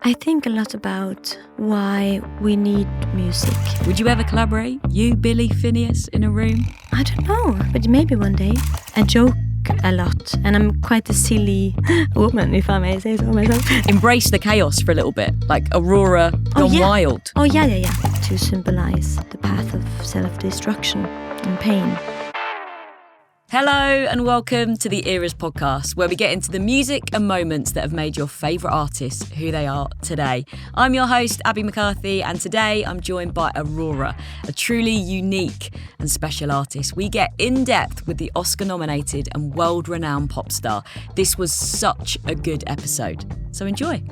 I think a lot about why we need music. Would you ever collaborate? You, Billy, Phineas, in a room? I don't know, but maybe one day. I joke a lot, and I'm quite a silly woman, if I may say so myself. Embrace the chaos for a little bit, like AURORA gone wild. Oh, yeah. To symbolize the path of self-destruction and pain. Hello and welcome to the Eras podcast, where we get into the music and moments that have made your favourite artists who they are today. I'm your host, Abbie McCarthy, and today I'm joined by AURORA, a truly unique and special artist. We get in depth with the Oscar-nominated and world-renowned pop star. This was such a good episode, so enjoy.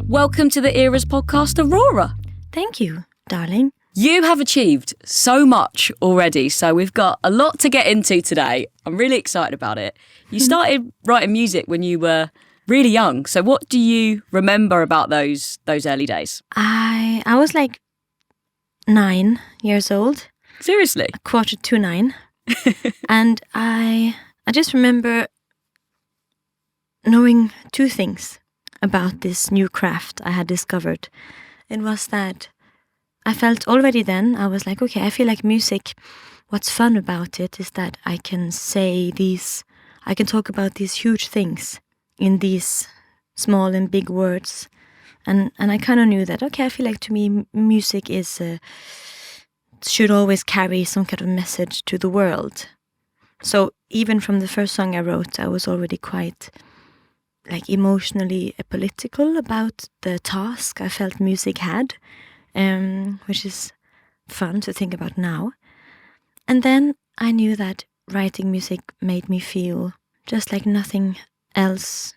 Welcome to the Eras podcast, AURORA. Thank you, darling. You have achieved so much already, so we've got a lot to get into today. I'm really excited about it. You started writing music when you were really young, so what do you remember about those early days? I was like 9 years old. Seriously? 8:45. And I just remember knowing two things about this new craft I had discovered. It was that I felt already then, I was like, okay, I feel like music, what's fun about it is that I can talk about these huge things in these small and big words. And I kind of knew that, okay, I feel like to me, music should always carry some kind of message to the world. So even from the first song I wrote, I was already quite like emotionally political about the task I felt music had. Which is fun to think about now. And then I knew that writing music made me feel just like nothing else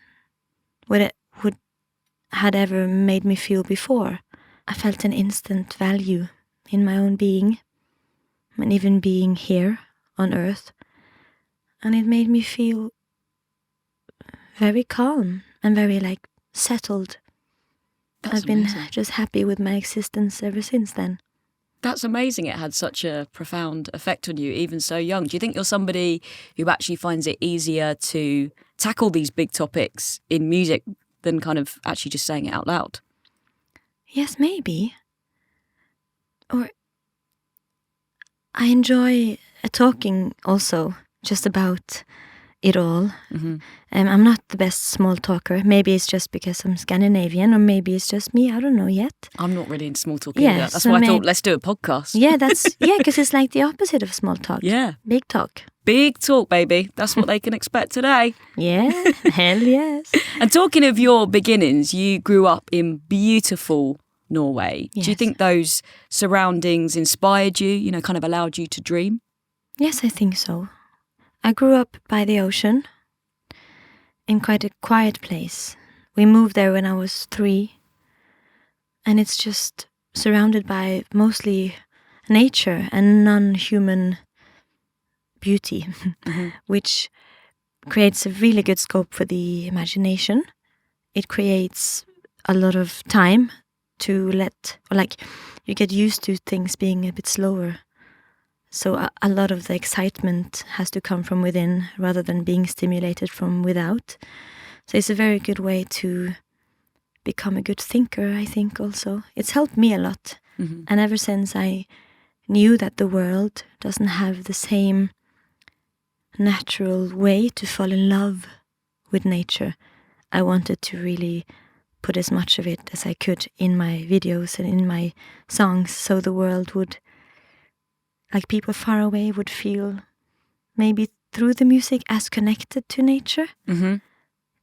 had ever made me feel before. I felt an instant value in my own being, and even being here on Earth. And it made me feel very calm and very like settled. I've been just happy with my existence ever since then. That's amazing. It had such a profound effect on you, even so young. Do you think you're somebody who actually finds it easier to tackle these big topics in music than kind of actually just saying it out loud? Yes, maybe. Or I enjoy talking also just about it all. Mm-hmm. I'm not the best small talker. Maybe it's just because I'm Scandinavian, or maybe it's just me. I don't know yet. I'm not really into small talk Yeah, either. That's so why I thought, let's do a podcast. Yeah, because it's like the opposite of small talk. Yeah. Big talk. Big talk, baby. That's what they can expect today. Yeah, hell yes. And talking of your beginnings, you grew up in beautiful Norway. Yes. Do you think those surroundings inspired you, kind of allowed you to dream? Yes, I think so. I grew up by the ocean in quite a quiet place. We moved there when I was 3, and it's just surrounded by mostly nature and non-human beauty, which creates a really good scope for the imagination. It creates a lot of time to you get used to things being a bit slower. So a lot of the excitement has to come from within rather than being stimulated from without. So it's a very good way to become a good thinker, I think, also. It's helped me a lot. Mm-hmm. And ever since I knew that the world doesn't have the same natural way to fall in love with nature, I wanted to really put as much of it as I could in my videos and in my songs, so the world would, like people far away, would feel maybe through the music as connected to nature. Mm-hmm.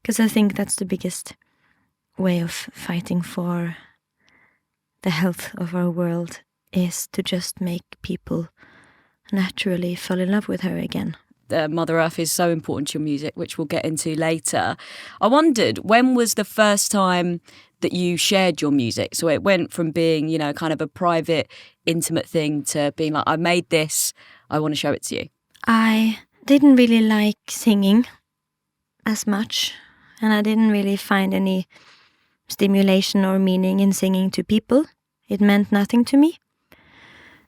Because I think that's the biggest way of fighting for the health of our world, is to just make people naturally fall in love with her again. Mother Earth is so important to your music, which we'll get into later. I wondered, when was the first time that you shared your music? So it went from being, kind of a private, intimate thing to being like, I made this, I want to show it to you. I didn't really like singing as much, and I didn't really find any stimulation or meaning in singing to people. It meant nothing to me.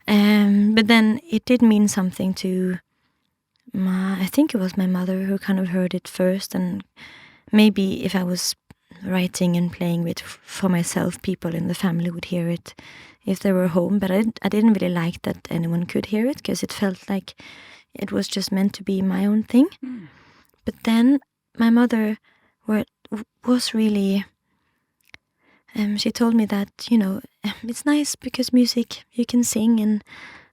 But then it did mean something to I think it was my mother who kind of heard it first, and maybe if I was writing and playing with for myself, people in the family would hear it if they were home. But I didn't really like that anyone could hear it, because it felt like it was just meant to be my own thing. But then my mother was really... she told me that, it's nice because music, you can sing, and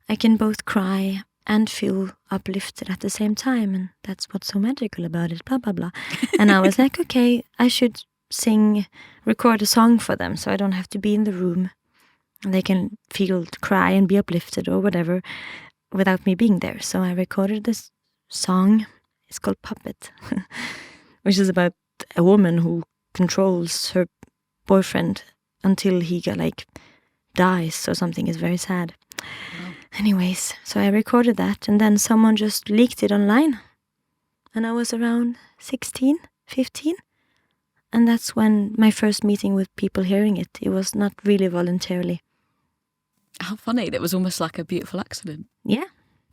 I can both cry and feel uplifted at the same time, and that's what's so magical about it, blah, blah, blah. And I was like, okay, I should record a song for them, so I don't have to be in the room, and they can cry and be uplifted or whatever without me being there. So I recorded this song. It's called Puppet, which is about a woman who controls her boyfriend until he dies or something. Is very sad. Wow. Anyways, so I recorded that, and then someone just leaked it online, and I was around 16, 15, and that's when my first meeting with people hearing it. It was not really voluntarily. How funny. That was almost like a beautiful accident. Yeah,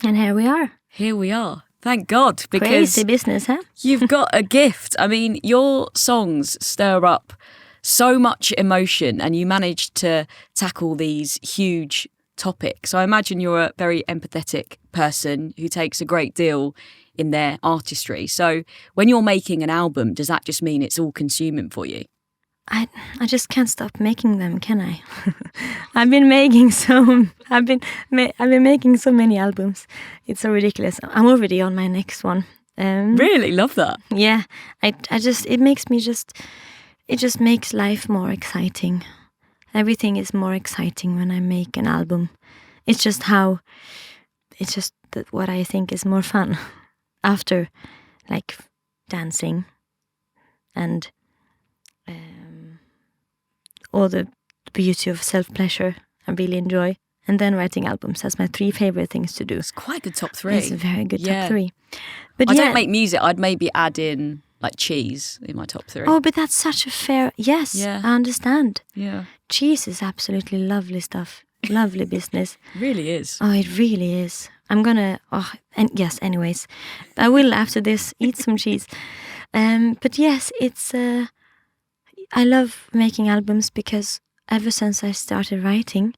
and here we are. Here we are. Thank God, because crazy business, huh? You've got a gift. I mean, your songs stir up so much emotion, and you managed to tackle these huge topics. So I imagine you're a very empathetic person who takes a great deal in their artistry. So when you're making an album, does that just mean it's all consuming for you? I just can't stop making them, can I? I've been making making so many albums. It's so ridiculous. I'm already on my next one. Really love that. Yeah, it just makes life more exciting. Everything is more exciting when I make an album. It's just what I think is more fun after, dancing and all the beauty of self-pleasure I really enjoy. And then writing albums. That's my 3 favorite things to do. It's quite a good top 3. It's a very good top 3. But I don't make music. I'd maybe add in cheese in my top 3. Oh, but that's such a fair... Yes, yeah. I understand. Yeah. Cheese is absolutely lovely stuff. Lovely business. It really is. Oh, it really is. I'm gonna... yes, anyways. I will, after this, eat some cheese. But yes, it's... I love making albums because ever since I started writing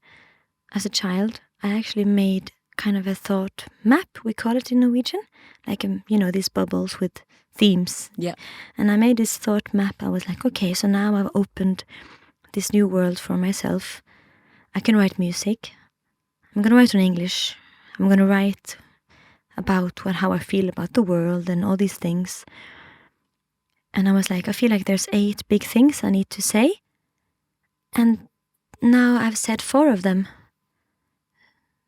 as a child, I actually made kind of a thought map, we call it in Norwegian. These bubbles with themes. Yeah. And I made this thought map. I was like, okay, so now I've opened this new world for myself. I can write music. I'm going to write in English. I'm going to write about how I feel about the world and all these things. And I was like, I feel like there's 8 big things I need to say. And now I've said 4 of them.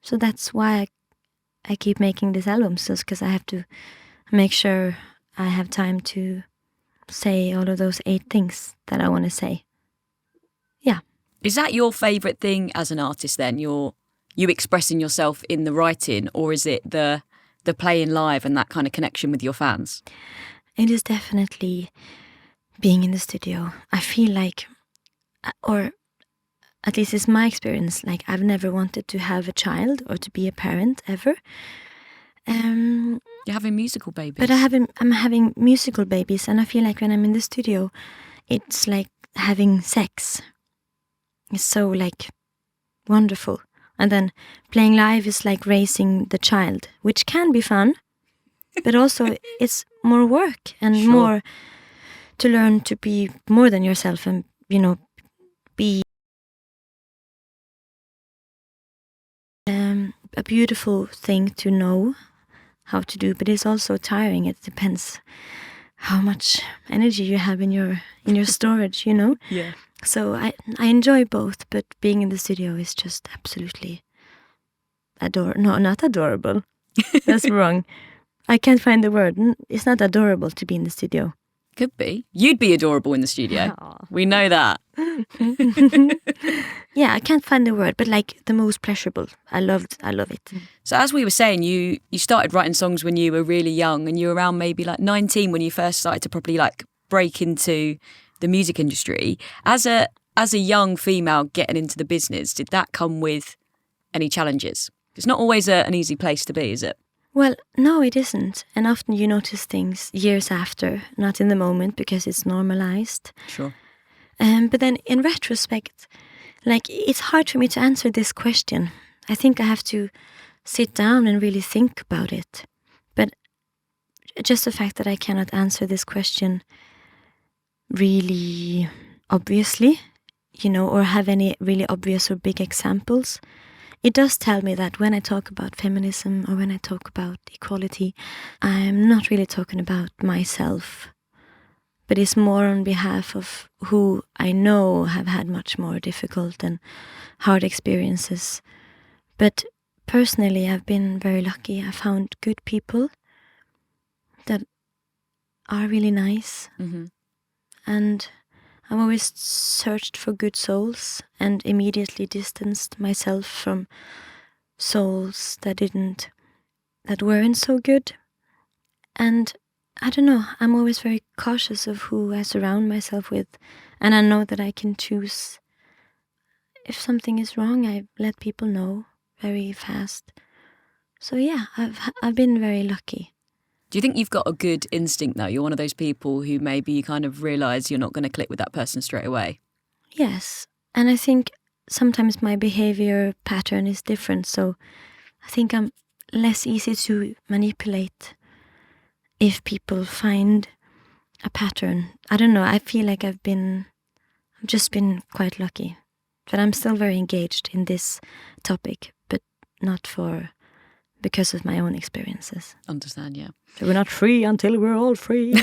So that's why I keep making these albums, just because I have to make sure I have time to say all of those 8 things that I want to say. Yeah. Is that your favourite thing as an artist then? You expressing yourself in the writing, or is it the playing live and that kind of connection with your fans? It is definitely being in the studio. I feel like, or at least it's my experience, I've never wanted to have a child or to be a parent ever. You're having musical babies. But I'm having musical babies, and I feel like when I'm in the studio, it's like having sex. It's so wonderful. And then playing live is like raising the child, which can be fun, but also it's more work and more to learn to be more than yourself and, be a beautiful thing to know how to do, but it's also tiring. It depends how much energy you have in your storage, Yeah. So I enjoy both, but being in the studio is just absolutely no, not adorable. That's wrong. I can't find the word. It's not adorable to be in the studio. Could be. You'd be adorable in the studio. Aww. We know that. Yeah, I can't find the word, but the most pleasurable. I love it. So as we were saying, you started writing songs when you were really young, and you were around maybe 19 when you first started to probably break into the music industry. As a young female getting into the business, did that come with any challenges? It's not always an easy place to be, is it? Well, no, it isn't. And often you notice things years after, not in the moment because it's normalized. Sure. But then in retrospect, like, it's hard for me to answer this question. I think I have to sit down and really think about it. But just the fact that I cannot answer this question really obviously, or have any really obvious or big examples, it does tell me that when I talk about feminism or when I talk about equality, I'm not really talking about myself, but it's more on behalf of who I know have had much more difficult and hard experiences. But personally, I've been very lucky. I found good people that are really nice. Mm-hmm. And I've always searched for good souls and immediately distanced myself from souls that weren't so good. And I don't know, I'm always very cautious of who I surround myself with. And I know that I can choose. If something is wrong, I let people know very fast. So yeah, I've been very lucky. Do you think you've got a good instinct though? You're one of those people who maybe you kind of realise you're not going to click with that person straight away? Yes. And I think sometimes my behavior pattern is different. So I think I'm less easy to manipulate if people find a pattern. I don't know. I feel like I've just been quite lucky. But I'm still very engaged in this topic, but not because of my own experiences. Understand, yeah. So we're not free until we're all free.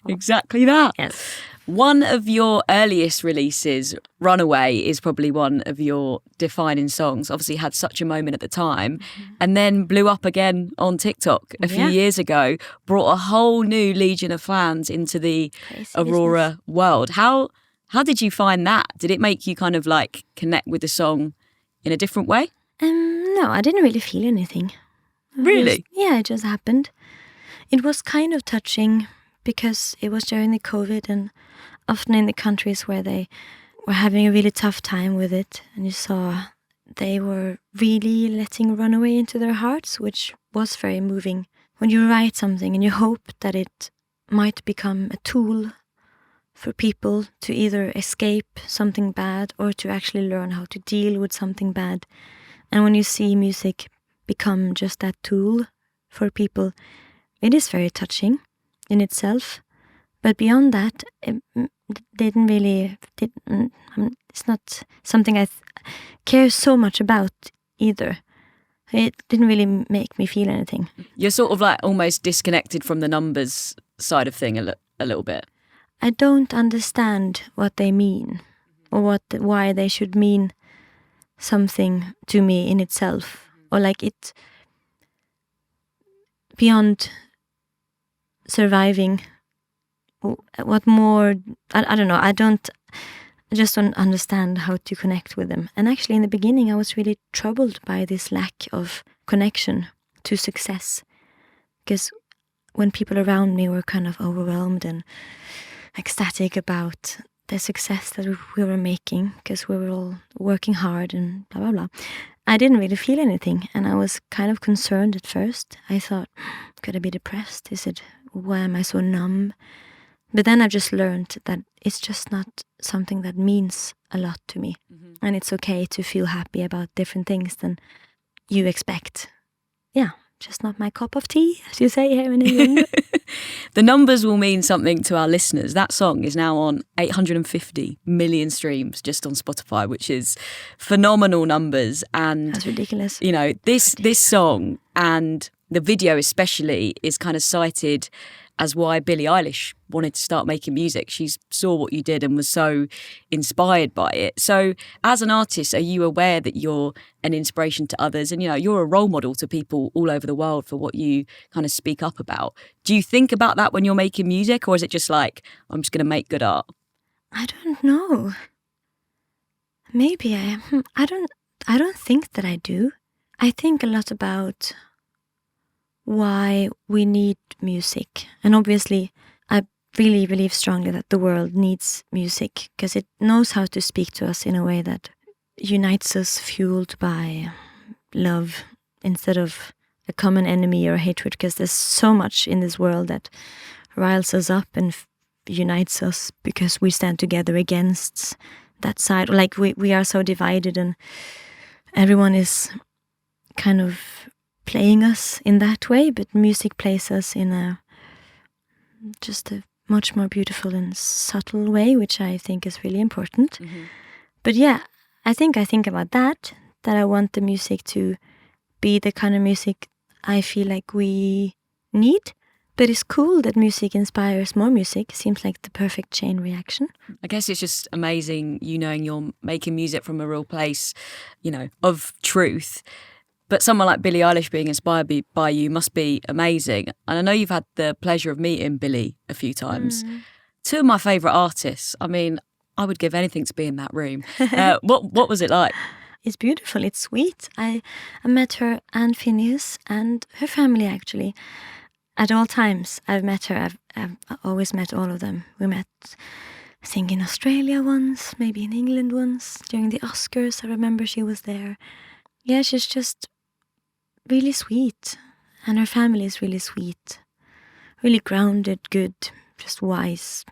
Exactly that. Yes. One of your earliest releases, Runaway, is probably one of your defining songs. Obviously had such a moment at the time, and then blew up again on TikTok a few years ago, brought a whole new legion of fans into the AURORA world. How did you find that? Did it make you kind of like connect with the song in a different way? No, I didn't really feel anything. Really? It just happened. It was kind of touching because it was during the COVID, and often in the countries where they were having a really tough time with it, and you saw they were really letting Runaway into their hearts, which was very moving. When you write something and you hope that it might become a tool for people to either escape something bad or to actually learn how to deal with something bad. And when you see music become just that tool for people, it is very touching in itself. But beyond that, it it's not something I care so much about either. It didn't really make me feel anything. You're sort of like almost disconnected from the numbers side of thing a little bit. I don't understand what they mean or why they should mean something to me in itself, or like it beyond surviving. What more? I don't know. I just don't understand how to connect with them. And actually in the beginning I was really troubled by this lack of connection to success, because when people around me were kind of overwhelmed and ecstatic about the success that we were making, because we were all working hard and blah, blah, blah, I didn't really feel anything. And I was kind of concerned at first. I thought, could I be depressed? Why am I so numb? But then I just learned that it's just not something that means a lot to me. Mm-hmm. And it's okay to feel happy about different things than you expect. Yeah, just not my cup of tea, as you say here in England. The numbers will mean something to our listeners. That song is now on 850 million streams just on Spotify, which is phenomenal numbers. And that's ridiculous. You know, this song and the video especially is kind of cited as why Billie Eilish wanted to start making music. She saw what you did and was so inspired by it. So as an artist, are you aware that you're an inspiration to others? And, you know, you're a role model to people all over the world for what you kind of speak up about. Do you think about that when you're making music, or is it just like, I'm just going to make good art? I don't know. Maybe I am. I don't think that I do. I think a lot about why we need music. And obviously, I really believe strongly that the world needs music because it knows how to speak to us in a way that unites us, fueled by love instead of a common enemy or a hatred, because there's so much in this world that riles us up and unites us because we stand together against that side. Like we are so divided, and everyone is kind of playing us in that way, but music plays us in a much more beautiful and subtle way, which I think is really important. But yeah, I think about that I want the music to be the kind of music I feel like we need. But it's cool that music inspires more music. Seems like the perfect chain reaction. I guess it's just amazing, knowing you're making music from a real place, of truth. But someone like Billie Eilish being inspired by you must be amazing. And I know you've had the pleasure of meeting Billie a few times. Two of my favourite artists. I mean, I would give anything to be in that room. What was it like? It's beautiful. It's sweet. I met her and Phineas and her family, actually. At all times I've met her. I've always met all of them. We met, I think, in Australia once, maybe in England once, during the Oscars. I remember she was there. Yeah, she's just really sweet. And her family is really sweet. Really grounded, good, just wise,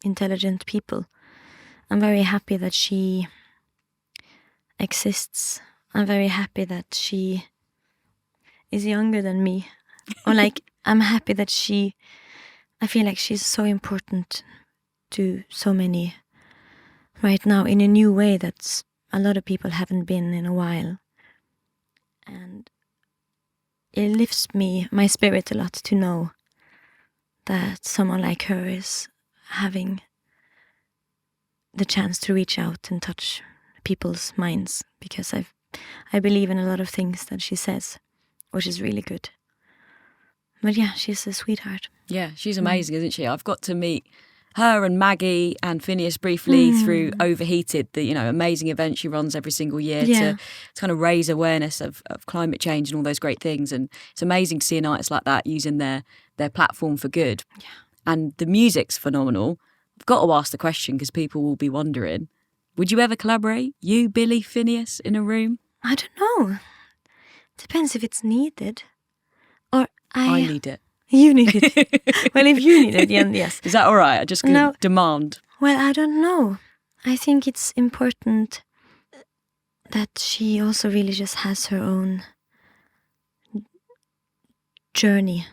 intelligent people. I'm very happy that she exists. I'm very happy that she is younger than me. Or like, I'm happy that I feel like she's so important to so many right now in a new way that a lot of people haven't been in a while. And it lifts my spirit a lot to know that someone like her is having the chance to reach out and touch people's minds, because I believe in a lot of things that she says, which is really good. But yeah, she's a sweetheart. Yeah, she's amazing, isn't she? I've got to meet her and Maggie and Phineas briefly through Overheated, the amazing event she runs every single year to kind of raise awareness of climate change and all those great things. And it's amazing to see an artist like that using their platform for good. Yeah. And the music's phenomenal. I've got to ask the question because people will be wondering, would you ever collaborate? You, Billie, Phineas in a room? I don't know. Depends if it's needed. Or I need it. You need it. Well, if you need it, then yes. Is that all right? I just demand. Well, I don't know. I think it's important that she also really just has her own journey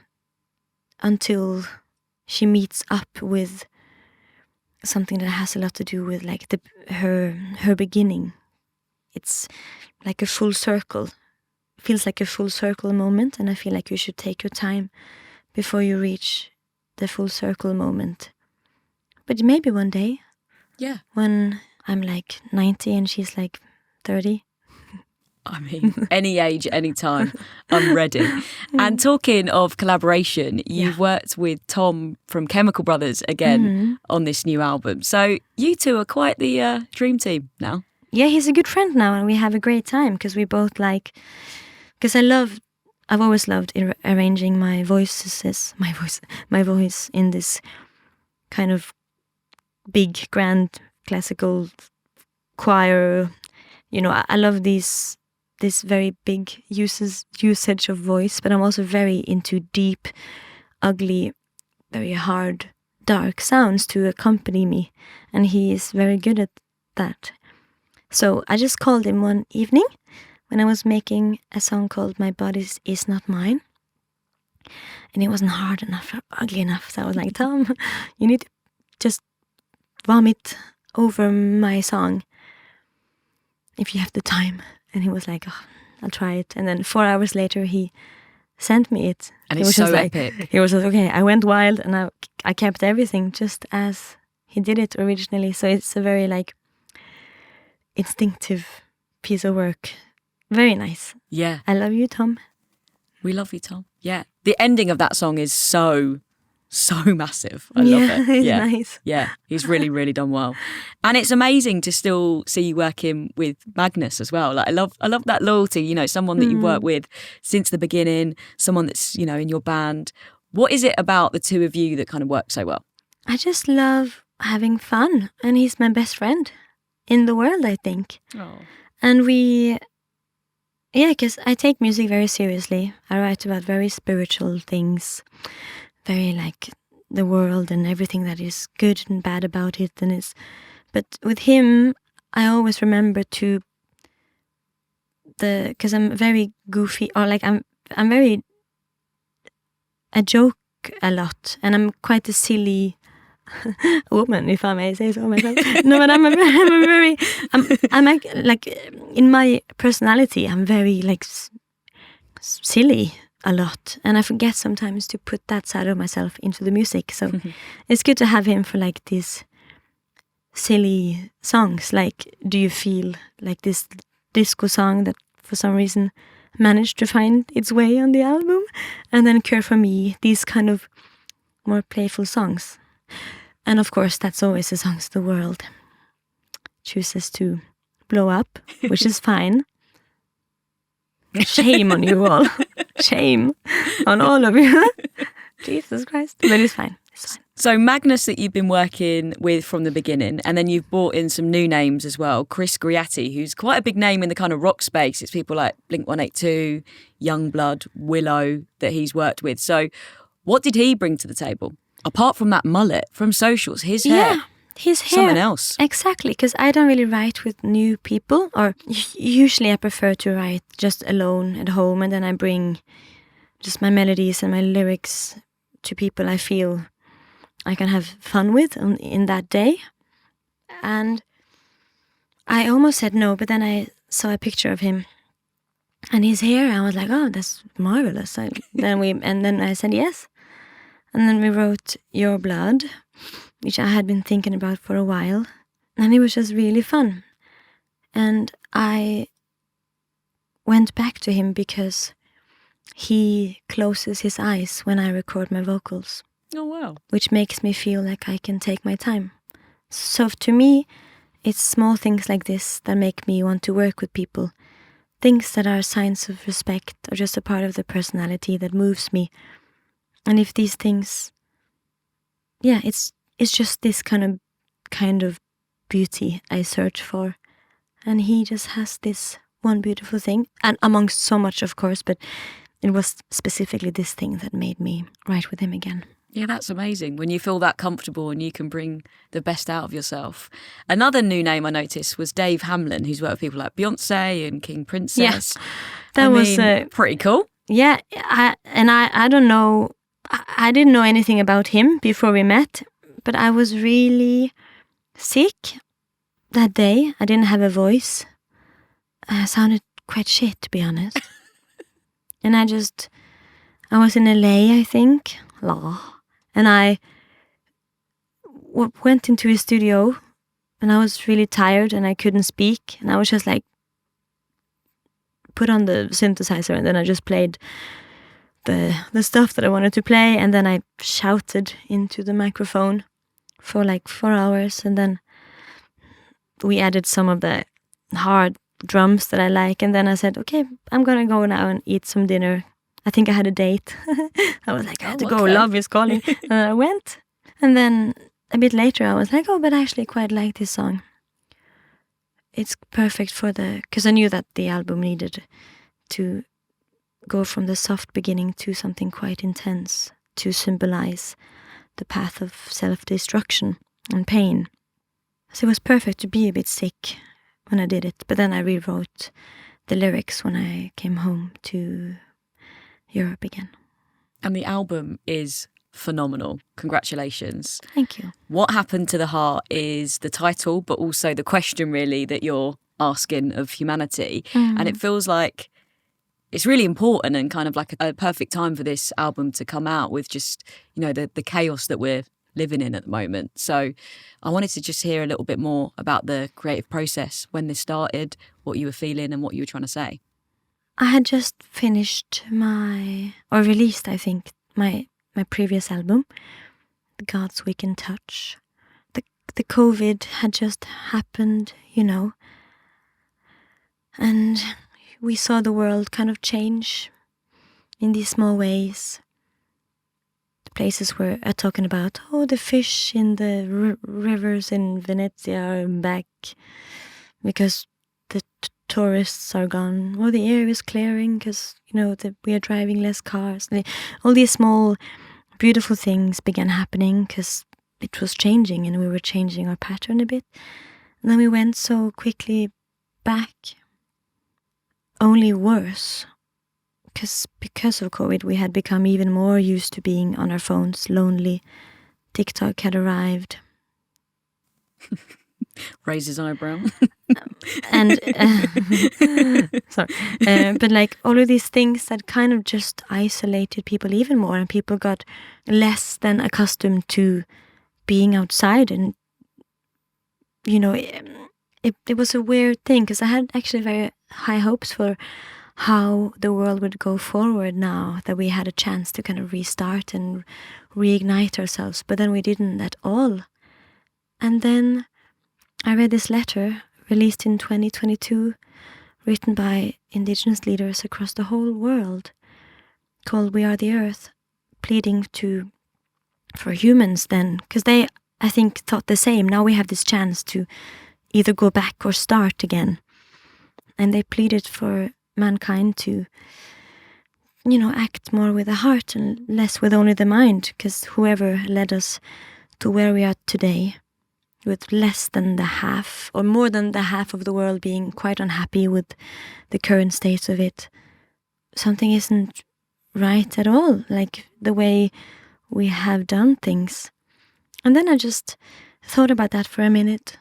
until she meets up with something that has a lot to do with like her beginning. It's like a full circle. Feels like a full circle moment, and I feel like you should take your time before you reach the full circle moment. But maybe one day, when I'm like 90 and she's like 30. I mean, any age, any time, I'm ready. And talking of collaboration, you've worked with Tom from Chemical Brothers again on this new album. So you two are quite the dream team now. Yeah, he's a good friend now, and we have a great time because we both because I've always loved arranging my voice in this kind of big, grand, classical choir. I love this very big usage of voice, but I'm also very into deep, ugly, very hard, dark sounds to accompany me, and he is very good at that. So I just called him one evening when I was making a song called My Body Is Not Mine. And it wasn't hard enough or ugly enough. So I was like, Tom, you need to just vomit over my song if you have the time. And he was like, oh, I'll try it. And then 4 hours later, he sent me it. And it's so epic. He was like, okay, I went wild and I kept everything just as he did it originally. So it's a very instinctive piece of work. Very nice. Yeah. I love you, Tom. We love you, Tom. Yeah. The ending of that song is so massive. I love it. It's nice. Yeah. He's really, really done well. And it's amazing to still see you working with Magnus as well. Like I love that loyalty, someone that you've worked with since the beginning, someone that's, in your band. What is it about the two of you that kind of works so well? I just love having fun, and he's my best friend in the world, I think. Oh. And we Yeah, because I take music very seriously. I write about very spiritual things, very like the world and everything that is good and bad about it. But with him, I always remember because I'm very goofy, or like I'm very, I joke a lot, and I'm quite a silly woman, if I may say so myself. No, but I'm like in my personality, I'm very like silly a lot, and I forget sometimes to put that side of myself into the music. So it's good to have him for like these silly songs. Like, do you feel like this disco song that for some reason managed to find its way on the album? And then Care for Me, these kind of more playful songs. And of course, that's always the songs the world chooses to blow up, which is fine. Shame on you all. Shame on all of you. Jesus Christ. But it's fine. It's fine. So Magnus, that you've been working with from the beginning, and then you've brought in some new names as well. Chris Griatti, who's quite a big name in the kind of rock space. It's people like Blink-182, Youngblood, Willow that he's worked with. So what did he bring to the table? Apart from that mullet from Socials, his hair. Yeah, his hair. Something else. Exactly, because I don't really write with new people, or usually I prefer to write just alone at home, and then I bring just my melodies and my lyrics to people I feel I can have fun with in that day. And I almost said no, but then I saw a picture of him and his hair. I was like, oh, that's marvelous. Then I said yes. And then we wrote Your Blood, which I had been thinking about for a while. And it was just really fun. And I went back to him because he closes his eyes when I record my vocals. Oh, wow. Which makes me feel like I can take my time. So to me, it's small things like this that make me want to work with people. Things that are signs of respect or just a part of the personality that moves me. And if these things, yeah, it's just this kind of beauty I search for. And he just has this one beautiful thing, and amongst so much, of course, but it was specifically this thing that made me write with him again. Yeah, that's amazing when you feel that comfortable and you can bring the best out of yourself. Another new name I noticed was Dave Hamlin, who's worked with people like Beyonce and King Princess. Yeah, that was pretty cool. Yeah, I don't know. I didn't know anything about him before we met, but I was really sick that day. I didn't have a voice. I sounded quite shit, to be honest. And I was in LA, I think. And I went into his studio and I was really tired and I couldn't speak. And I was just like, put on the synthesizer, and then I just played the stuff that I wanted to play. And then I shouted into the microphone for like 4 hours. And then we added some of the hard drums that I like. And then I said, okay, I'm going to go now and eat some dinner. I think I had a date. I was like, I had to go, love is calling. And I went. And then a bit later I was like, oh, but I actually quite like this song. It's perfect because I knew that the album needed to go from the soft beginning to something quite intense to symbolize the path of self-destruction and pain. So it was perfect to be a bit sick when I did it. But then I rewrote the lyrics when I came home to Europe again. And the album is phenomenal. Congratulations. Thank you. What Happened to the Heart is the title, but also the question really that you're asking of humanity. And it feels like it's really important and kind of like a perfect time for this album to come out with just, the chaos that we're living in at the moment. So I wanted to just hear a little bit more about the creative process, when this started, what you were feeling and what you were trying to say. I had just finished released, I think, my previous album, The Gods We Can Touch. The COVID had just happened, and we saw the world kind of change in these small ways. The places where are talking about, the fish in the rivers in Venezia are back because the tourists are gone. Oh, the air is clearing because, we are driving less cars. All these small, beautiful things began happening because it was changing and we were changing our pattern a bit. And then we went so quickly back, only worse. Because of COVID, we had become even more used to being on our phones, lonely. TikTok had arrived. Raise his eyebrow. And sorry, but like all of these things that kind of just isolated people even more, and people got less than accustomed to being outside. And it was a weird thing because I had actually very high hopes for how the world would go forward now that we had a chance to kind of restart and reignite ourselves, but then we didn't at all. And then I read this letter released in 2022, written by indigenous leaders across the whole world, called We Are the Earth, pleading for humans then, because they, I think, thought the same. Now we have this chance to either go back or start again. And they pleaded for mankind to, act more with the heart and less with only the mind, because whoever led us to where we are today, with less than the half or more than the half of the world being quite unhappy with the current state of it, something isn't right at all, like the way we have done things. And then I just thought about that for a minute,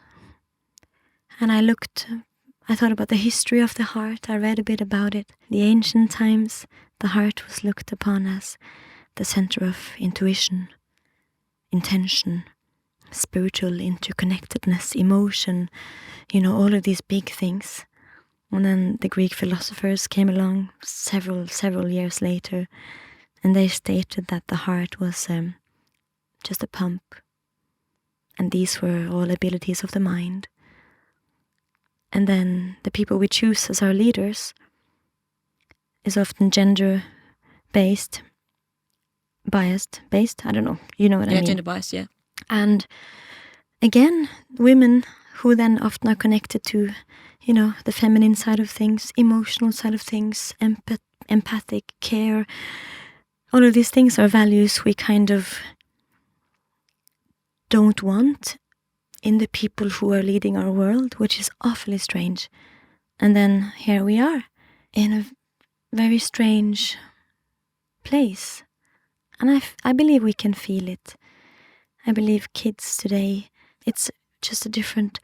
and I thought about the history of the heart. I read a bit about it. The ancient times, the heart was looked upon as the center of intuition, intention, spiritual interconnectedness, emotion, all of these big things. And then the Greek philosophers came along several years later, and they stated that the heart was just a pump, and these were all abilities of the mind. And then the people we choose as our leaders is often gender-based, biased-based, I don't know, you know what I mean? Yeah, gender-biased, yeah. And again, women who then often are connected to, the feminine side of things, emotional side of things, empathic care. All of these things are values we kind of don't want in the people who are leading our world, which is awfully strange. And then here we are in a very strange place. And I believe we can feel it. I believe kids today, it's just a different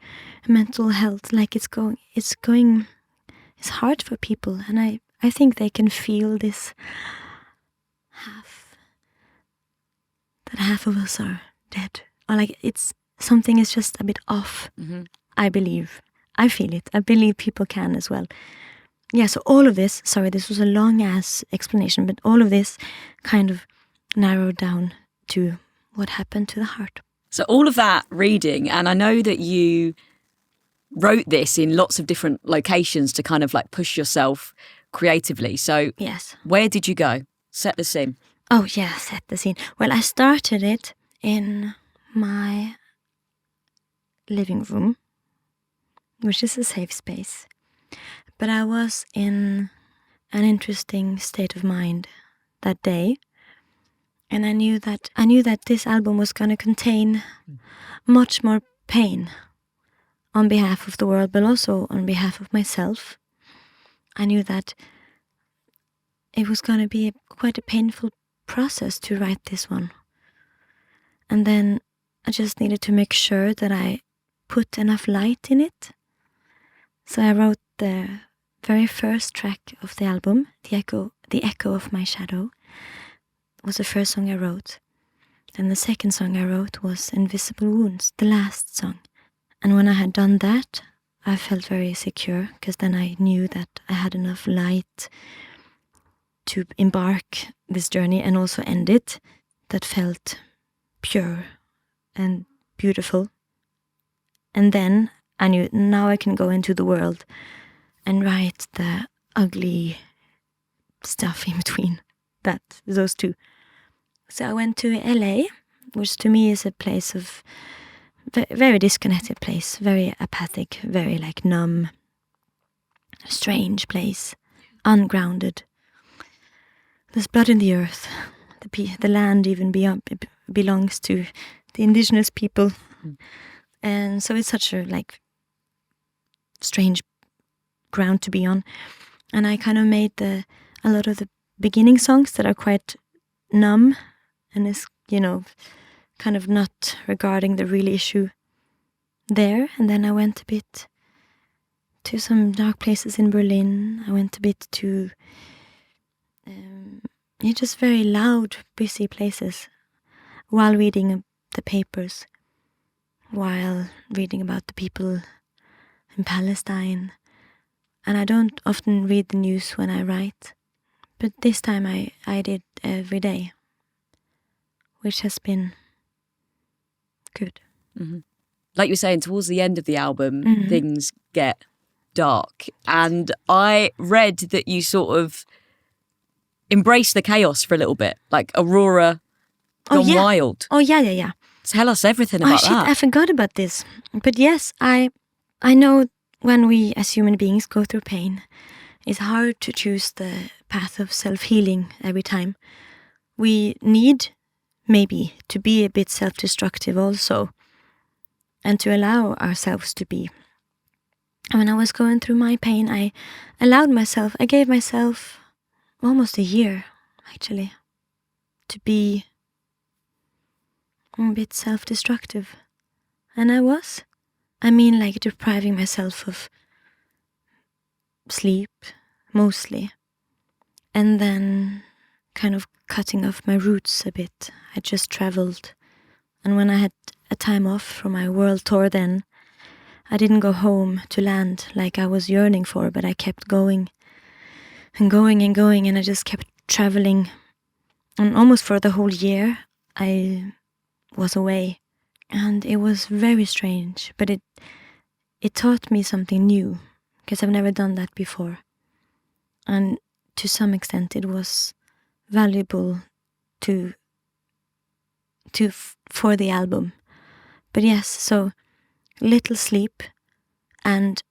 mental health. Like it's hard for people. And I think they can feel this that half of us are dead. Or like something is just a bit off. Mm-hmm. I believe. I feel it. I believe people can as well. Yeah, so all of this, sorry, this was a long-ass explanation, but all of this kind of narrowed down to what happened to the heart. So all of that reading, and I know that you wrote this in lots of different locations to kind of like push yourself creatively. So yes. Where did you go? Set the scene. Oh, yeah, set the scene. Well, I started it in my living room, which is a safe space. But I was in an interesting state of mind that day. And I knew that this album was going to contain much more pain on behalf of the world, but also on behalf of myself. I knew that it was going to be quite a painful process to write this one. And then I just needed to make sure that I put enough light in it. So I wrote the very first track of the album, The Echo of My Shadow, was the first song I wrote. Then the second song I wrote was Invisible Wounds, the last song. And when I had done that, I felt very secure, because then I knew that I had enough light to embark this journey and also end it, that felt pure and beautiful. And then I knew now I can go into the world and write the ugly stuff in between those two. So I went to LA, which to me is a place of very disconnected place, very apathic, very like numb. a strange place, ungrounded. There's blood in the earth. The land even belongs to the indigenous people. And so it's such a strange ground to be on. And I kind of made a lot of the beginning songs that are quite numb and is, kind of not regarding the real issue there. And then I went a bit to some dark places in Berlin. I went a bit to just very loud, busy places while reading the papers, while reading about the people in Palestine. And I don't often read the news when I write, but this time I did every day, which has been good. Mm-hmm. Like you were saying, towards the end of the album, things get dark. And I read that you sort of embrace the chaos for a little bit, like AURORA gone wild. Oh, yeah. Tell us everything about that. I forgot about this. But yes, I know when we as human beings go through pain, it's hard to choose the path of self-healing every time. We need maybe to be a bit self-destructive also, and to allow ourselves to be. And when I was going through my pain, I gave myself almost a year, actually, to be a bit self-destructive. And I was. Depriving myself of sleep, mostly. And then kind of cutting off my roots a bit. I just traveled. And when I had a time off from my world tour then, I didn't go home to land like I was yearning for, but I kept going and going and going, and I just kept traveling. And almost for the whole year, I was away. And it was very strange, but it taught me something new, because I've never done that before. And to some extent it was valuable for the album. But yes, so little sleep and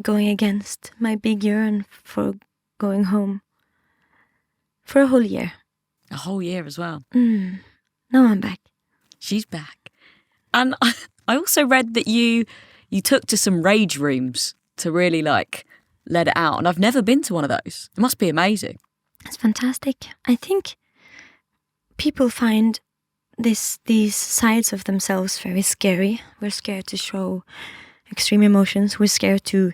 going against my big yearn for going home for a whole year. A whole year as well. Now I'm back. She's back. And I also read that you took to some rage rooms to really let it out. And I've never been to one of those. It must be amazing. It's fantastic. I think people find these sides of themselves very scary. We're scared to show extreme emotions. We're scared to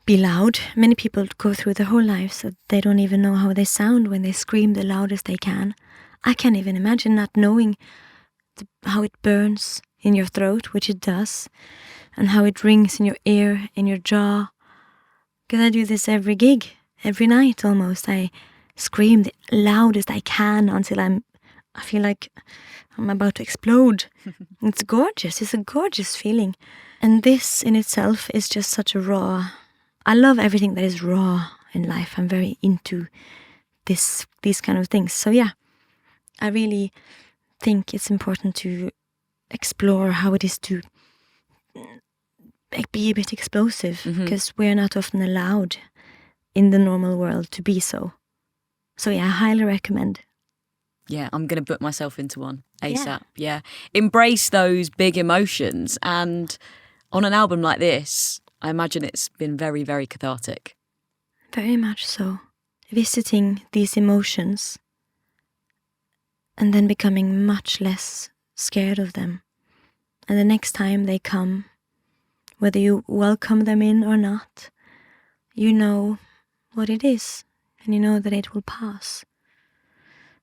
be loud. Many people go through their whole lives that they don't even know how they sound when they scream the loudest they can. I can't even imagine not knowing how it burns in your throat, which it does, and how it rings in your ear, in your jaw. Because I do this every gig, every night almost. I scream the loudest I can until I feel like I'm about to explode. It's gorgeous. It's a gorgeous feeling. And this in itself is just such a raw... I love everything that is raw in life. I'm very into these kind of things. So yeah, I really think it's important to explore how it is to be a bit explosive, because we're not often allowed in the normal world to be so. So yeah, I highly recommend. Yeah, I'm going to put myself into one ASAP. Yeah. Embrace those big emotions. And on an album like this, I imagine it's been very, very cathartic. Very much so. Visiting these emotions and then becoming much less scared of them. And the next time they come, whether you welcome them in or not, you know what it is, and you know that it will pass.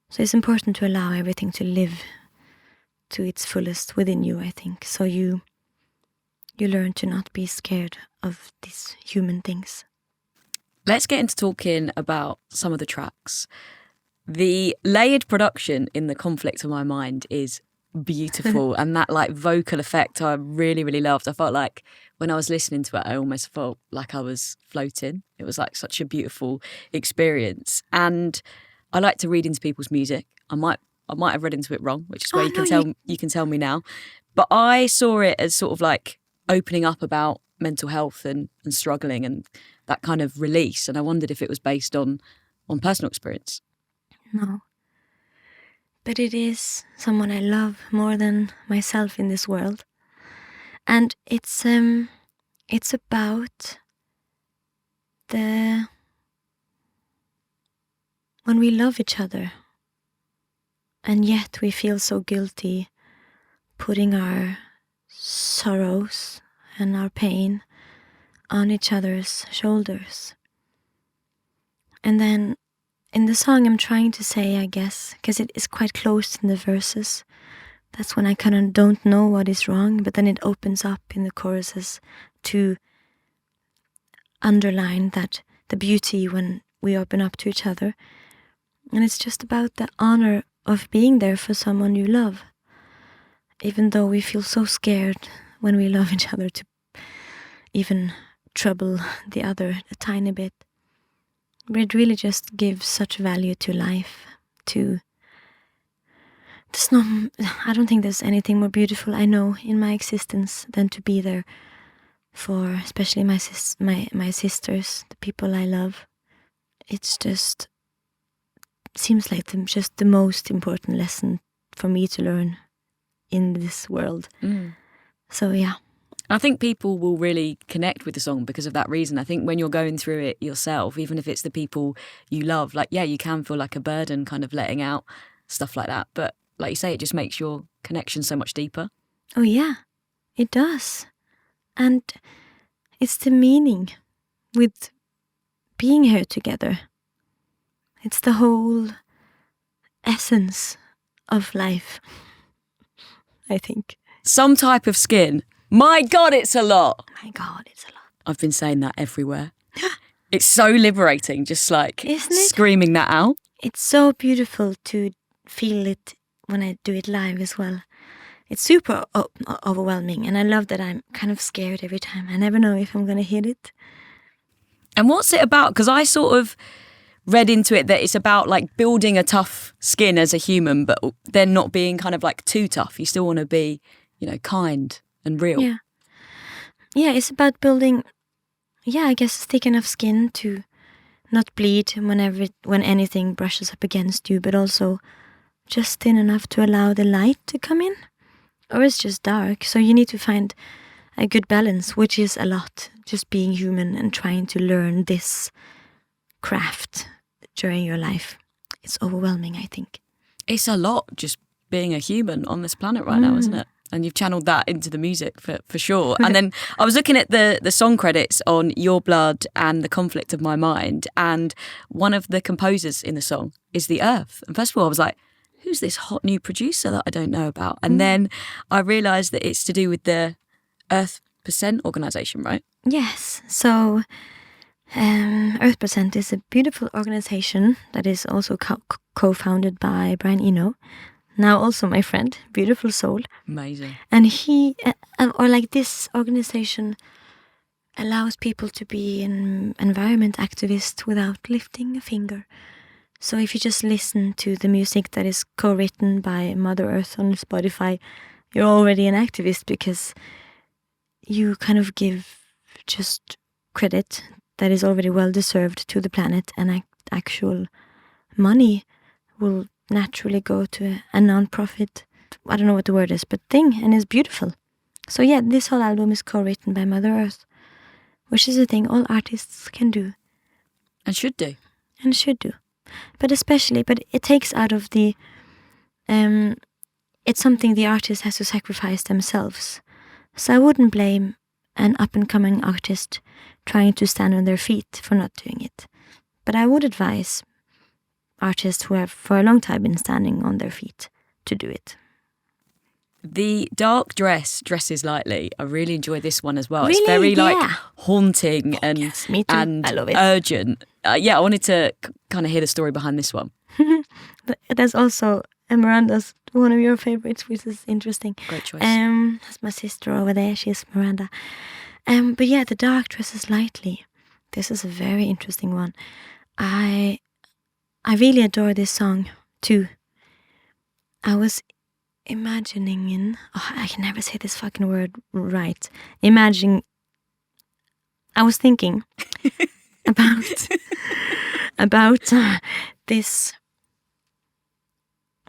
So it's important to allow everything to live to its fullest within you, I think. So you learn to not be scared of these human things. Let's get into talking about some of the tracks. The layered production in The Conflict of My Mind is beautiful, and that vocal effect I really, really loved. I felt like when I was listening to it, I almost felt like I was floating. It was such a beautiful experience. And I like to read into people's music. I might have read into it wrong, which is where you can tell me now. But I saw it as sort of opening up about mental health and struggling and that kind of release. And I wondered if it was based on personal experience. No. But it is someone I love more than myself in this world. And it's about when we love each other and yet we feel so guilty putting our sorrows and our pain on each other's shoulders. And then in the song I'm trying to say, I guess, because it is quite close in the verses, that's when I kind of don't know what is wrong, but then it opens up in the choruses to underline that the beauty when we open up to each other. And it's just about the honor of being there for someone you love, even though we feel so scared when we love each other to even trouble the other a tiny bit. But it really just gives such value to life. I don't think there's anything more beautiful I know in my existence than to be there for especially my sisters, the people I love. It's just seems like just the most important lesson for me to learn in this world. So yeah. I think people will really connect with the song because of that reason. I think when you're going through it yourself, even if it's the people you love, like, yeah, you can feel like a burden kind of letting out stuff like that. But like you say, it just makes your connection so much deeper. Oh yeah, it does. And it's the meaning with being here together. It's the whole essence of life, I think. Some type of skin. My God, it's a lot. My God, it's a lot. I've been saying that everywhere. It's so liberating, just like Isn't it? Screaming that out. It's so beautiful to feel it when I do it live as well. It's super overwhelming, and I love that I'm kind of scared every time. I never know if I'm going to hit it. And what's it about? Because I sort of read into it that it's about like building a tough skin as a human, but then not being kind of like too tough. You still want to be, kind and real. Yeah. Yeah, it's about building, I guess, thick enough skin to not bleed when anything brushes up against you, but also just thin enough to allow the light to come in. Or it's just dark. So you need to find a good balance, which is a lot. Just being human and trying to learn this craft during your life. It's overwhelming, I think. It's a lot just being a human on this planet right now, isn't it? And you've channeled that into the music for sure. And then I was looking at the song credits on Your Blood and The Conflict of My Mind, and one of the composers in the song is The Earth. And first of all, I was like, who's this hot new producer that I don't know about? And then I realised that it's to do with the Earth Percent organisation, right? Yes. So Earth Percent is a beautiful organisation that is also co-founded by Brian Eno. Now also my friend, beautiful soul. Amazing. And this organization allows people to be an environment activist without lifting a finger. So if you just listen to the music that is co-written by Mother Earth on Spotify, you're already an activist because you kind of give just credit that is already well deserved to the planet, and actual money will naturally go to a non-profit, I don't know what the word is, but thing, and it's beautiful. So yeah, this whole album is co-written by Mother Earth, which is a thing all artists can do. And should do. But it takes out of the, it's something the artist has to sacrifice themselves. So I wouldn't blame an up-and-coming artist trying to stand on their feet for not doing it. But I would advise artists who have for a long time been standing on their feet to do it. The dark dresses lightly. I really enjoy this one as well. Really? It's very Yeah. haunting and Yes, me too. and I love it. urgent. I wanted to kind of hear the story behind this one. But there's also Miranda's one of your favorites, which is interesting. Great choice. That's my sister over there. She's Miranda. But yeah, the dark dresses lightly. This is a very interesting one. I really adore this song too. I was imagining I can never say this fucking word right. Imagining I was thinking about this.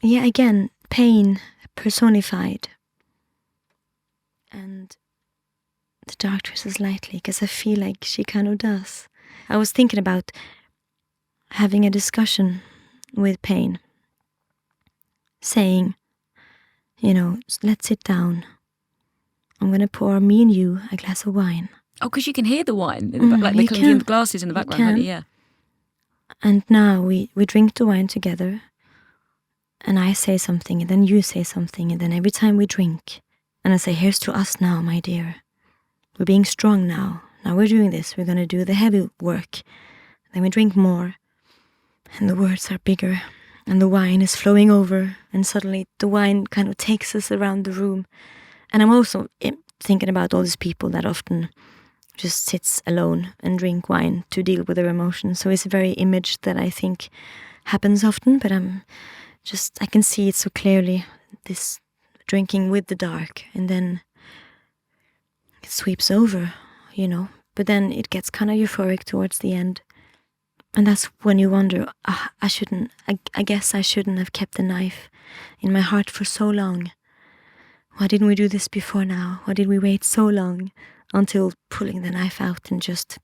Yeah, again, pain personified, and the dark dresses lightly, because I feel like she kind of does. I was thinking about having a discussion with pain, saying, let's sit down. I'm going to pour me and you a glass of wine. Oh, because you can hear the wine, in the back, like the clinking of the glasses in the background, can't you? Yeah. And now we drink the wine together, and I say something, and then you say something, and then every time we drink, and I say, here's to us now, my dear. We're being strong now. Now we're doing this. We're going to do the heavy work. Then we drink more, and the words are bigger, and the wine is flowing over, and suddenly the wine kind of takes us around the room. And I'm also thinking about all these people that often just sits alone and drink wine to deal with their emotions. So it's a very image that I think happens often, but I can see it so clearly, this drinking with the dark, and then it sweeps over, but then it gets kind of euphoric towards the end. And that's when you wonder, I guess I shouldn't have kept the knife in my heart for so long. Why didn't we do this before now? Why did we wait so long until pulling the knife out and just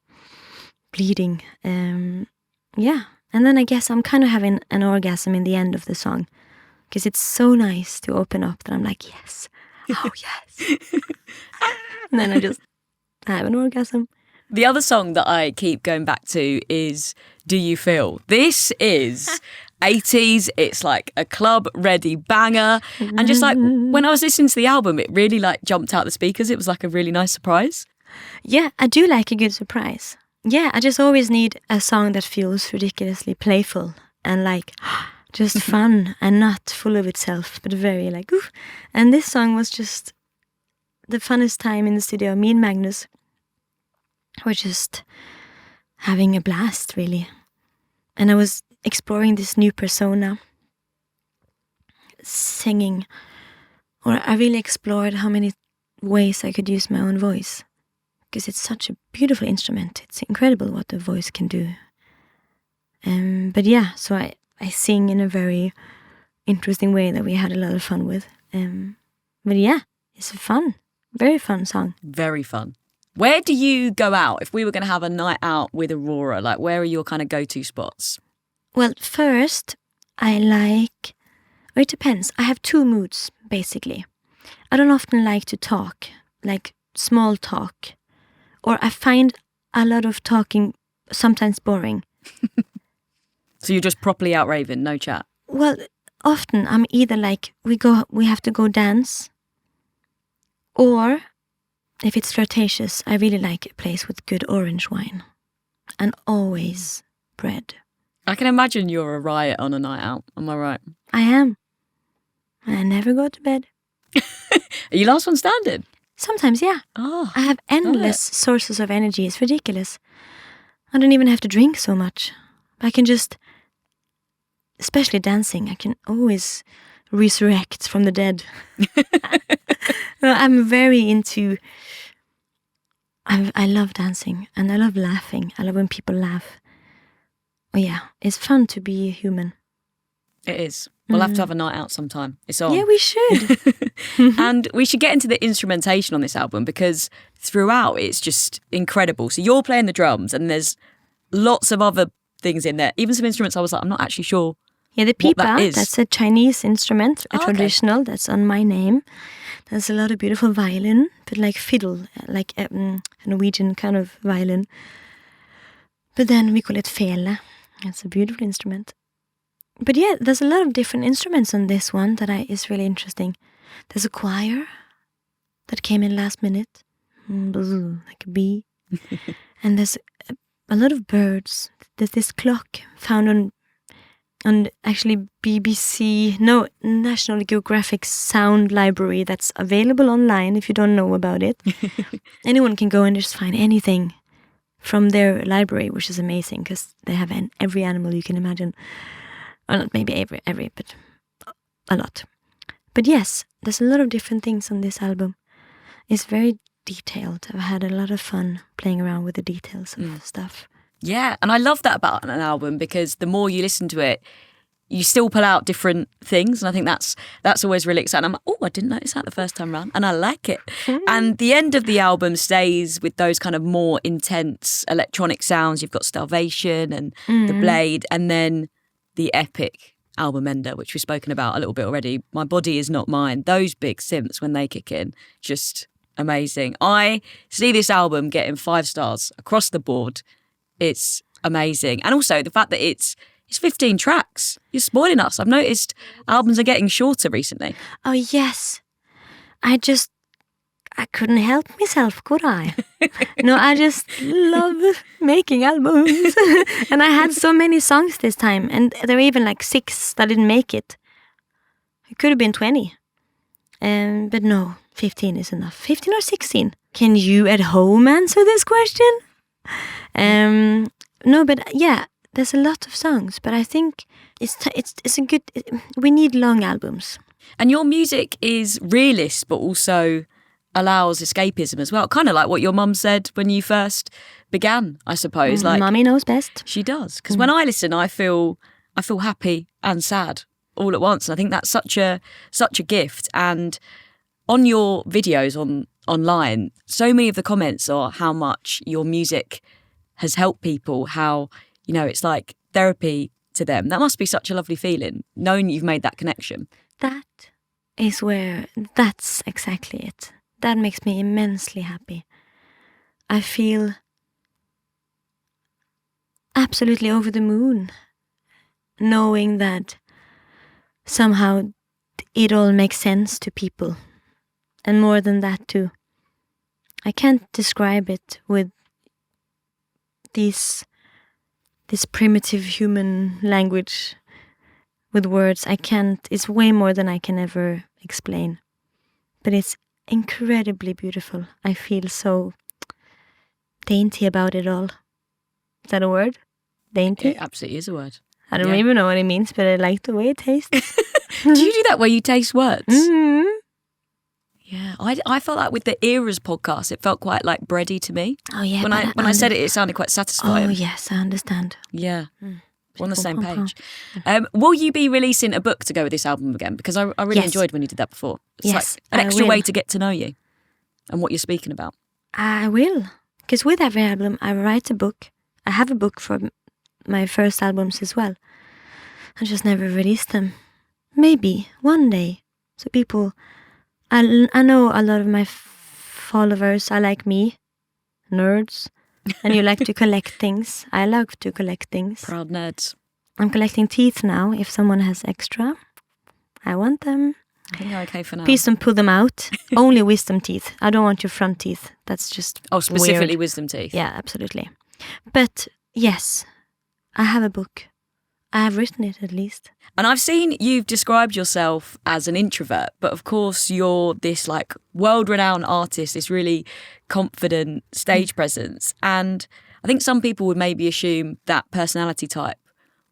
bleeding? Yeah. And then I guess I'm kind of having an orgasm in the end of the song, because it's so nice to open up that I'm like, yes. Oh, yes. And then I have an orgasm. The other song that I keep going back to is Do You Feel? This is 80s. It's like a club ready banger. And just like when I was listening to the album, it really like jumped out the speakers. It was like a really nice surprise. Yeah, I do like a good surprise. Yeah, I just always need a song that feels ridiculously playful and like just fun and not full of itself, but very like, ooh. And this song was just the funnest time in the studio. Me and Magnus were just having a blast, really. And I was exploring this new persona, singing, or I really explored how many ways I could use my own voice, because it's such a beautiful instrument. It's incredible what the voice can do. But yeah, so I sing in a very interesting way that we had a lot of fun with. But yeah, it's a very fun song. Very fun. Where do you go out? If we were going to have a night out with AURORA, like where are your kind of go-to spots? Well, first, it depends. I have two moods, basically. I don't often like to talk, like small talk, or I find a lot of talking sometimes boring. So you're just properly out raving, no chat? Well, often I'm either like, we have to go dance, or if it's flirtatious, I really like a place with good orange wine. And always bread. I can imagine you're a riot on a night out, am I right? I am. I never go to bed. Are you last one standing? Sometimes, yeah. Oh, I have endless sources of energy. It's ridiculous. I don't even have to drink so much. I can just, especially dancing, I can always resurrect from the dead. I'm very into, I love dancing and I love laughing. I love when people laugh. Oh yeah, it's fun to be a human. It is. We'll have to have a night out sometime. It's on. Yeah, we should. And we should get into the instrumentation on this album, because throughout it's just incredible. So you're playing the drums and there's lots of other things in there. Even some instruments I was like, I'm not actually sure. Yeah, the pipa, that's a Chinese instrument, a traditional, okay. That's on my name. There's a lot of beautiful violin, but like fiddle, like a Norwegian kind of violin. But then we call it fele. It's a beautiful instrument. But yeah, there's a lot of different instruments on this one that is really interesting. There's a choir that came in last minute, like a bee. And there's a lot of birds. There's this clock found on actually National Geographic Sound Library that's available online if you don't know about it. Anyone can go and just find anything from their library, which is amazing because they have every animal you can imagine. Or not maybe every, but a lot. But yes, there's a lot of different things on this album. It's very detailed. I've had a lot of fun playing around with the details of stuff. Yeah, and I love that about an album, because the more you listen to it, you still pull out different things, and I think that's always really exciting. I'm like, oh, I didn't notice that the first time round, and I like it. And the end of the album stays with those kind of more intense electronic sounds. You've got Starvation and The Blade, and then the epic album ender, which we've spoken about a little bit already. My Body Is Not Mine. Those big synths, when they kick in, just amazing. I see this album getting 5 stars across the board. It's amazing. And also the fact that it's 15 tracks. You're spoiling us. I've noticed albums are getting shorter recently. Oh, yes. I couldn't help myself, could I? No, I just love making albums. And I had so many songs this time. And there were even like 6 that didn't make it. It could have been 20. But no, 15 is enough. 15 or 16? Can you at home answer this question? No, but yeah. There's a lot of songs, but I think it's a good. We need long albums. And your music is realist, but also allows escapism as well. Kind of like what your mum said when you first began, I suppose. Like, Mummy knows best. She does, because when I listen, I feel happy and sad all at once. And I think that's such a gift. And on your videos online, so many of the comments are how much your music has helped people. How, you know, it's like therapy to them. That must be such a lovely feeling, knowing you've made that connection. That's exactly it. That makes me immensely happy. I feel absolutely over the moon, knowing that somehow it all makes sense to people. And more than that too. I can't describe it with this primitive human language with words. I can't. It's way more than I can ever explain. But it's incredibly beautiful. I feel so dainty about it all. Is that a word? Dainty? It absolutely is a word. I don't even know what it means, but I like the way it tastes. Do you do that where you taste words? Mm-hmm. Yeah, I felt like with the Eras podcast, it felt quite like bready to me. Oh yeah. When I said it, it sounded quite satisfying. Oh yes, I understand. Yeah, we're on the same page. Will you be releasing a book to go with this album again? Because I really enjoyed when you did that before. It's like an extra way to get to know you and what you're speaking about. I will, because with every album, I write a book. I have a book for my first albums as well. I just never released them. Maybe one day, so people. I know a lot of my followers are like me, nerds, and you like to collect things. I love to collect things. Proud nerds. I'm collecting teeth now. If someone has extra, I want them. I think they're okay for now. Please don't pull them out. Only wisdom teeth. I don't want your front teeth. That's just specifically weird. Wisdom teeth. Yeah, absolutely. But yes, I have a book. I have written it at least. And I've seen you've described yourself as an introvert, but of course you're this like world-renowned artist, this really confident stage presence. And I think some people would maybe assume that personality type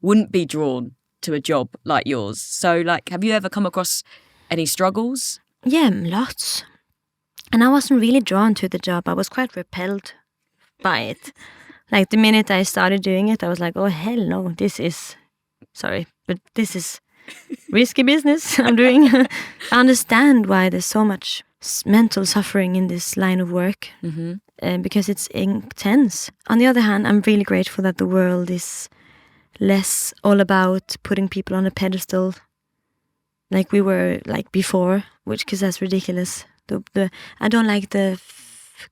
wouldn't be drawn to a job like yours. So like, have you ever come across any struggles? Yeah, lots. And I wasn't really drawn to the job. I was quite repelled by it. Like the minute I started doing it, I was like, oh hell no, this is risky business I'm doing. I understand why there's so much mental suffering in this line of work, because it's intense. On the other hand, I'm really grateful that the world is less all about putting people on a pedestal like we were like before, because that's ridiculous. I don't like the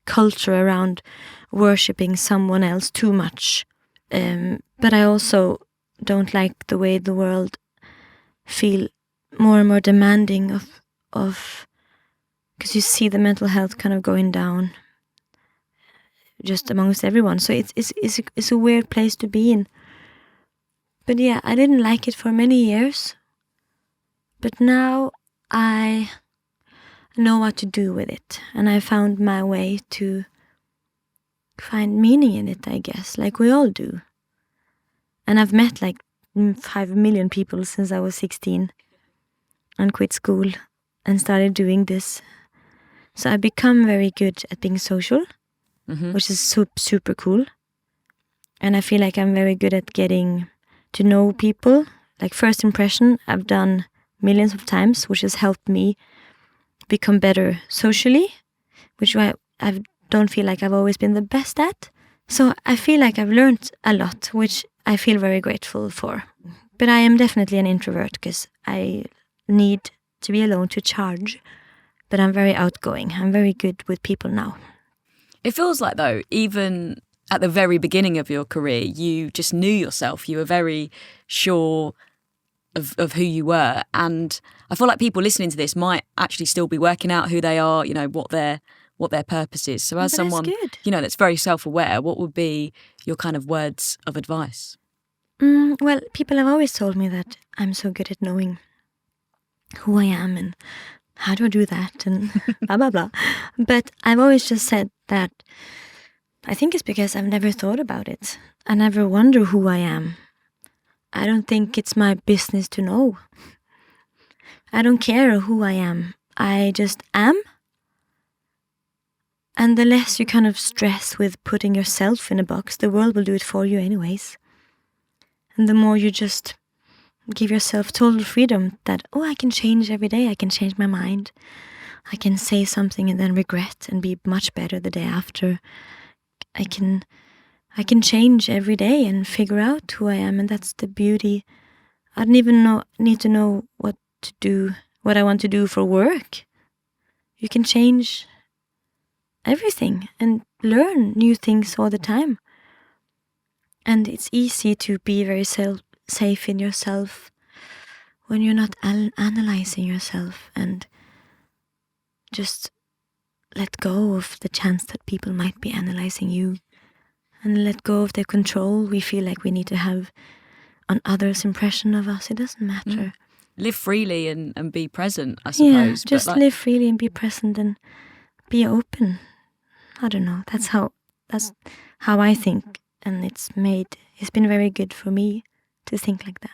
culture around worshipping someone else too much, but I also don't like the way the world feel more and more demanding of because you see the mental health kind of going down just amongst everyone. So it's a weird place to be in. But yeah, I didn't like it for many years. But now I know what to do with it. And I found my way to find meaning in it, I guess, like we all do. And I've met like 5 million people since I was 16 and quit school and started doing this. So I've become very good at being social, which is super cool. And I feel like I'm very good at getting to know people. Like first impression, I've done millions of times, which has helped me become better socially, which I don't feel like I've always been the best at. So I feel like I've learned a lot, which I feel very grateful for. But I am definitely an introvert because I need to be alone to charge. But I'm very outgoing. I'm very good with people now. It feels like, though, even at the very beginning of your career, you just knew yourself. You were very sure of who you were. And I feel like people listening to this might actually still be working out who they are, what their purpose is. So as someone, that's very self-aware, what would be your kind of words of advice? Well, people have always told me that I'm so good at knowing who I am and how do I do that and blah, blah, blah. But I've always just said that I think it's because I've never thought about it. I never wonder who I am. I don't think it's my business to know. I don't care who I am. I just am. And the less you kind of stress with putting yourself in a box, the world will do it for you anyways. And the more you just give yourself total freedom that, I can change every day. I can change my mind. I can say something and then regret and be much better the day after. I can change every day and figure out who I am, and that's the beauty. I don't even need to know what to do, what I want to do for work. You can change everything and learn new things all the time. And it's easy to be very safe in yourself when you're not analyzing yourself and just let go of the chance that people might be analyzing you and let go of the control we feel like we need to have on others' impression of us. It doesn't matter. Live freely and be present, I suppose. Yeah, just live freely and be present and be open. I don't know. That's how I think, and it's been very good for me to think like that.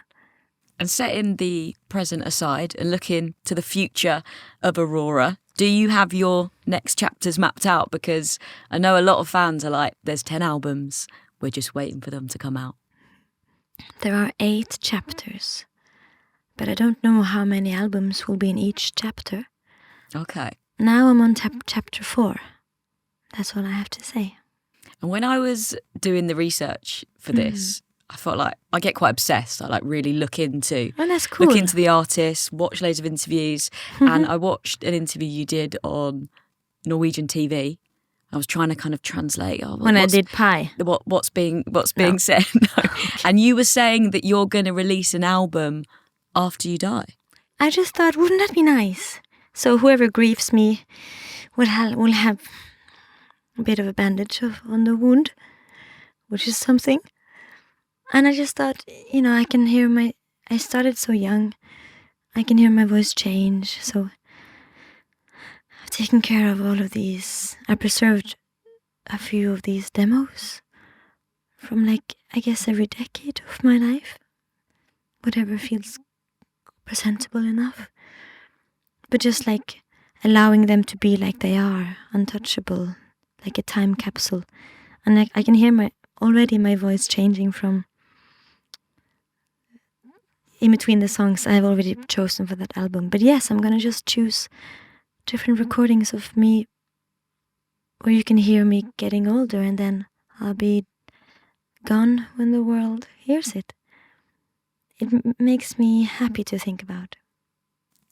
And setting the present aside and looking to the future of AURORA, do you have your next chapters mapped out? Because I know a lot of fans are like, there's 10 albums, we're just waiting for them to come out. There are 8 chapters, but I don't know how many albums will be in each chapter. Okay. Now I'm on chapter 4. That's all I have to say. And when I was doing the research for this, I felt like I get quite obsessed. I really look into the artists, watch loads of interviews. And I watched an interview you did on Norwegian TV. I was trying to kind of translate I did Pi. What's being said. No. And you were saying that you're going to release an album after you die. I just thought, wouldn't that be nice? So whoever grieves me will have a bit of a bandage on the wound, which is something. And I just thought, I can hear I started so young. I can hear my voice change. So I've taken care of all of these. I preserved a few of these demos from I guess every decade of my life. Whatever feels presentable enough. But just allowing them to be like they are, untouchable, like a time capsule. And I can hear my voice changing from in between the songs I've already chosen for that album. But yes, I'm going to just choose different recordings of me where you can hear me getting older, and then I'll be gone when the world hears it. It makes me happy to think about.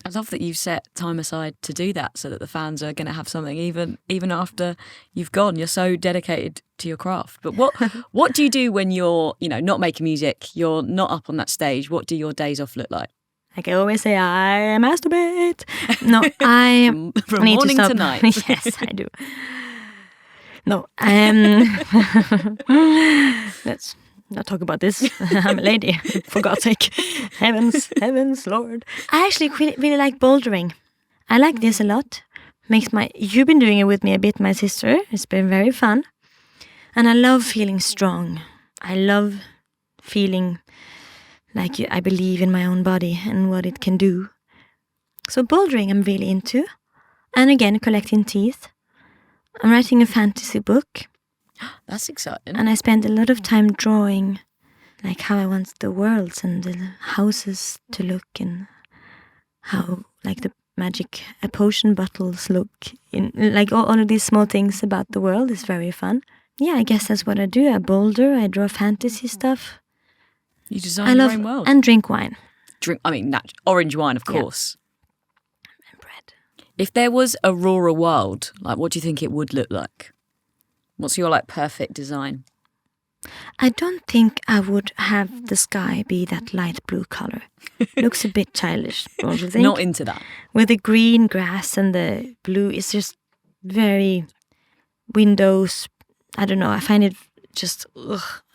I love that you've set time aside to do that so that the fans are going to have something even after you've gone. You're so dedicated to your craft. But what do you do when you're, not making music, you're not up on that stage? What do your days off look like? Like I always say, I masturbate. No, I From need morning to night. Yes, I do. No, let's not talk about this. I'm a lady, for God's sake. Heavens, Lord. I actually really like bouldering. I like this a lot. You've been doing it with me a bit, my sister. It's been very fun. And I love feeling strong. I love feeling like I believe in my own body and what it can do. So bouldering I'm really into. And again, collecting teeth. I'm writing a fantasy book. That's exciting. And I spend a lot of time drawing like how I want the worlds and the houses to look, and how like the magic potion bottles look, in like all of these small things about the world is very fun. Yeah, I guess that's what I do. I boulder, I draw fantasy stuff. You design your own world. And drink wine. Orange wine, of course. And bread. If there was AURORA world, like what do you think it would look like? What's your like perfect design? I don't think I would have the sky be that light blue color. Looks a bit childish, don't you think? Not into that. With the green grass and the blue, it's just very windows. I don't know. I find it just,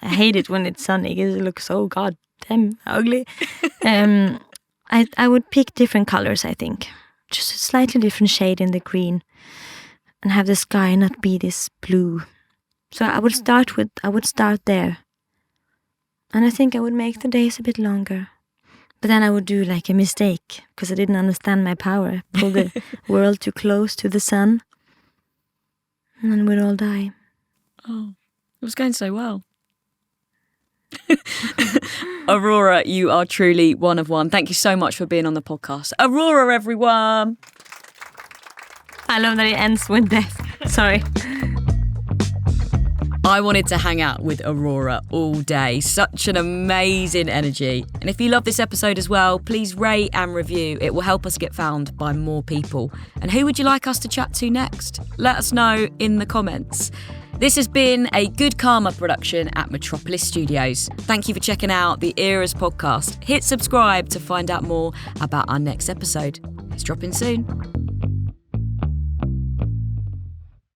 I hate it when it's sunny because it looks so goddamn ugly. I would pick different colors, I think. Just a slightly different shade in the green, and have the sky not be this blue. So I would start there. And I think I would make the days a bit longer. But then I would do like a mistake because I didn't understand my power. Pull the world too close to the sun, and then we'd all die. Oh, it was going so well. AURORA, you are truly one of one. Thank you so much for being on the podcast. AURORA, everyone. I love that it ends with death. Sorry. I wanted to hang out with AURORA all day. Such an amazing energy. And if you love this episode as well, please rate and review. It will help us get found by more people. And who would you like us to chat to next? Let us know in the comments. This has been a Good Karma production at Metropolis Studios. Thank you for checking out the Eras podcast. Hit subscribe to find out more about our next episode. It's dropping soon.